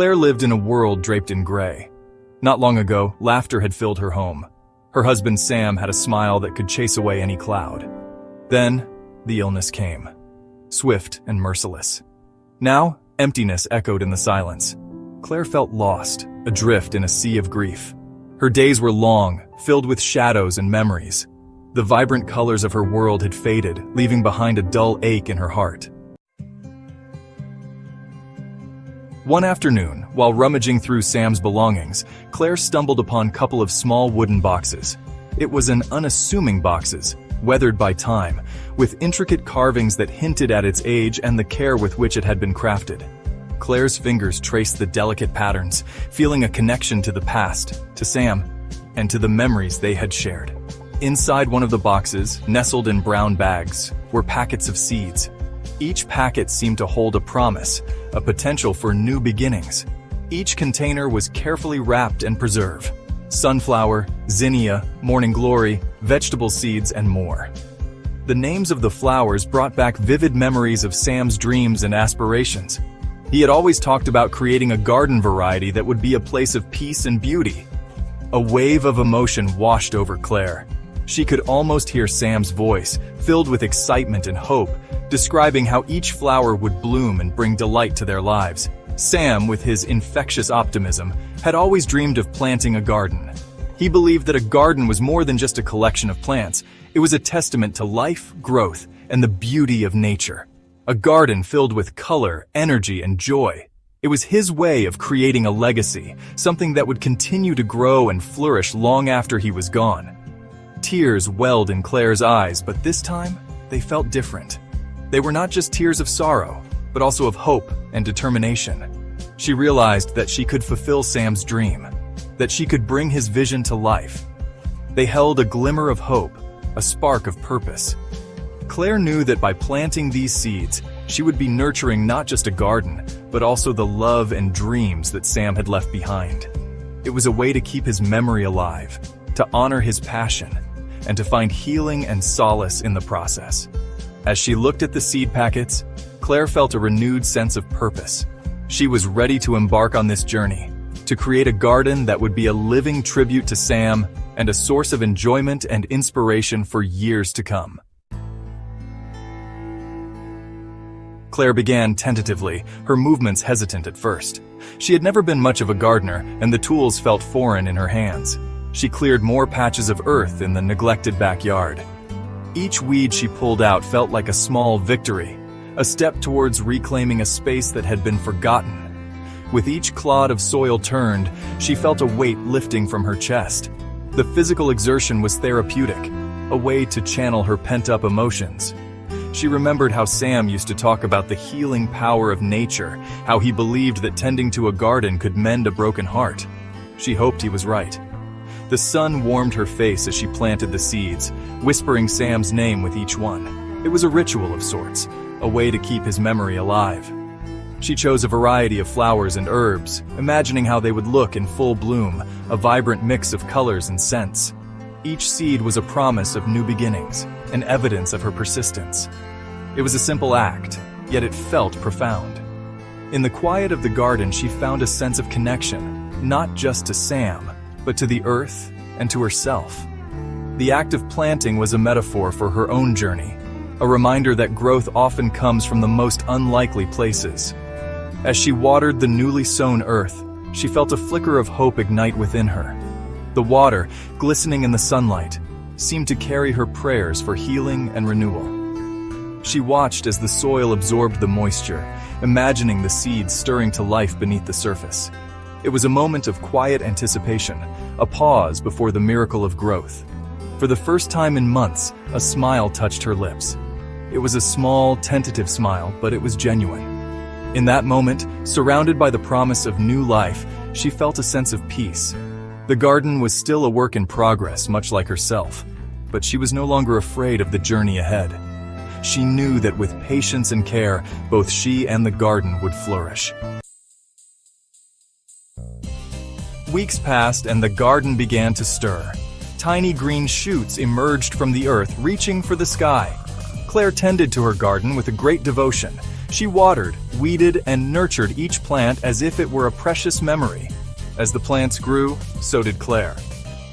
Claire lived in a world draped in gray. Not long ago, laughter had filled her home. Her husband Sam had a smile that could chase away any cloud. Then, the illness came, swift and merciless. Now, emptiness echoed in the silence. Claire felt lost, adrift in a sea of grief. Her days were long, filled with shadows and memories. The vibrant colors of her world had faded, leaving behind a dull ache in her heart. One afternoon, while rummaging through Sam's belongings, Claire stumbled upon a couple of small wooden boxes. It was an unassuming boxes, weathered by time, with intricate carvings that hinted at its age and the care with which it had been crafted. Claire's fingers traced the delicate patterns, feeling a connection to the past, to Sam, and to the memories they had shared. Inside one of the boxes, nestled in brown bags, were packets of seeds. Each packet seemed to hold a promise, a potential for new beginnings. Each container was carefully wrapped and preserved. Sunflower, zinnia, morning glory, vegetable seeds, and more. The names of the flowers brought back vivid memories of Sam's dreams and aspirations. He had always talked about creating a garden variety that would be a place of peace and beauty. A wave of emotion washed over Claire. She could almost hear Sam's voice, filled with excitement and hope, describing how each flower would bloom and bring delight to their lives. Sam, with his infectious optimism, had always dreamed of planting a garden. He believed that a garden was more than just a collection of plants. It was a testament to life, growth, and the beauty of nature. A garden filled with color, energy, and joy. It was his way of creating a legacy, something that would continue to grow and flourish long after he was gone. Tears welled in Claire's eyes, but this time, they felt different. They were not just tears of sorrow, but also of hope and determination. She realized that she could fulfill Sam's dream, that she could bring his vision to life. They held a glimmer of hope, a spark of purpose. Claire knew that by planting these seeds, she would be nurturing not just a garden, but also the love and dreams that Sam had left behind. It was a way to keep his memory alive, to honor his passion, and to find healing and solace in the process. As she looked at the seed packets, Claire felt a renewed sense of purpose. She was ready to embark on this journey, to create a garden that would be a living tribute to Sam and a source of enjoyment and inspiration for years to come. Claire began tentatively, her movements hesitant at first. She had never been much of a gardener, and the tools felt foreign in her hands. She cleared more patches of earth in the neglected backyard. Each weed she pulled out felt like a small victory, a step towards reclaiming a space that had been forgotten. With each clod of soil turned, she felt a weight lifting from her chest. The physical exertion was therapeutic, a way to channel her pent-up emotions. She remembered how Sam used to talk about the healing power of nature, how he believed that tending to a garden could mend a broken heart. She hoped he was right. The sun warmed her face as she planted the seeds, whispering Sam's name with each one. It was a ritual of sorts, a way to keep his memory alive. She chose a variety of flowers and herbs, imagining how they would look in full bloom, a vibrant mix of colors and scents. Each seed was a promise of new beginnings, an evidence of her persistence. It was a simple act, yet it felt profound. In the quiet of the garden, she found a sense of connection, not just to Sam, but to the earth and to herself. The act of planting was a metaphor for her own journey, a reminder that growth often comes from the most unlikely places. As she watered the newly sown earth, she felt a flicker of hope ignite within her. The water, glistening in the sunlight, seemed to carry her prayers for healing and renewal. She watched as the soil absorbed the moisture, imagining the seeds stirring to life beneath the surface. It was a moment of quiet anticipation, a pause before the miracle of growth. For the first time in months, a smile touched her lips. It was a small, tentative smile, but it was genuine. In that moment, surrounded by the promise of new life, she felt a sense of peace. The garden was still a work in progress, much like herself, but she was no longer afraid of the journey ahead. She knew that with patience and care, both she and the garden would flourish. Weeks passed and the garden began to stir. Tiny green shoots emerged from the earth, reaching for the sky. Claire tended to her garden with a great devotion, She watered, weeded, and nurtured each plant as if it were a precious memory. As the plants grew, so did Claire.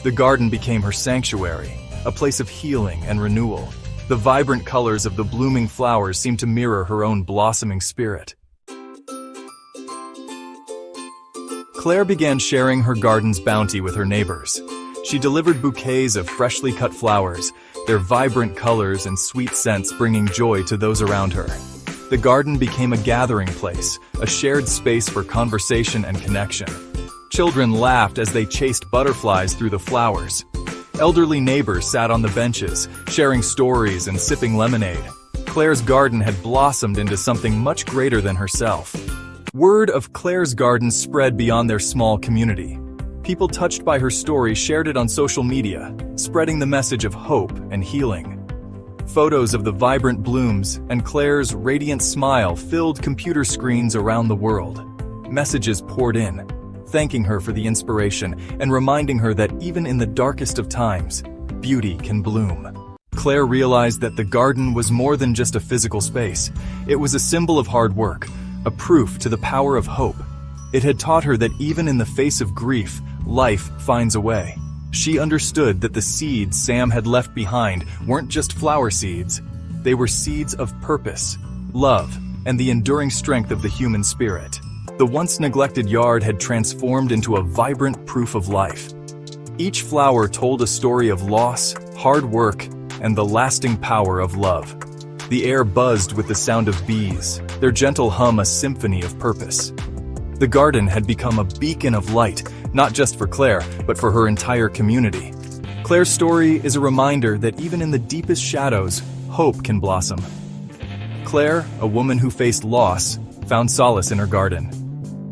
The garden became her sanctuary, a place of healing and renewal. The vibrant colors of the blooming flowers seemed to mirror her own blossoming spirit. Claire began sharing her garden's bounty with her neighbors. She delivered bouquets of freshly cut flowers, their vibrant colors and sweet scents bringing joy to those around her. The garden became a gathering place, a shared space for conversation and connection. Children laughed as they chased butterflies through the flowers. Elderly neighbors sat on the benches, sharing stories and sipping lemonade. Claire's garden had blossomed into something much greater than herself. Word of Claire's garden spread beyond their small community. People touched by her story shared it on social media, spreading the message of hope and healing. Photos of the vibrant blooms and Claire's radiant smile filled computer screens around the world. Messages poured in, thanking her for the inspiration and reminding her that even in the darkest of times, beauty can bloom. Claire realized that the garden was more than just a physical space. It was a symbol of hard work, a proof to the power of hope. It had taught her that even in the face of grief, life finds a way. She understood that the seeds Sam had left behind weren't just flower seeds. They were seeds of purpose, love, and the enduring strength of the human spirit. The once neglected yard had transformed into a vibrant proof of life. Each flower told a story of loss, hard work, and the lasting power of love. The air buzzed with the sound of bees, their gentle hum a symphony of purpose. The garden had become a beacon of light, not just for Claire, but for her entire community. Claire's story is a reminder that even in the deepest shadows, hope can blossom. Claire, a woman who faced loss, found solace in her garden.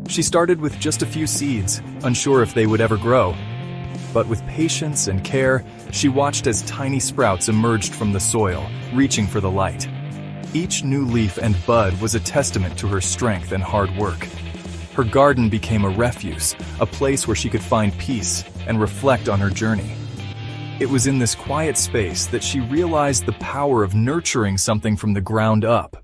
She started with just a few seeds, unsure if they would ever grow. But with patience and care, she watched as tiny sprouts emerged from the soil, reaching for the light. Each new leaf and bud was a testament to her strength and hard work. Her garden became a refuge, a place where she could find peace and reflect on her journey. It was in this quiet space that she realized the power of nurturing something from the ground up.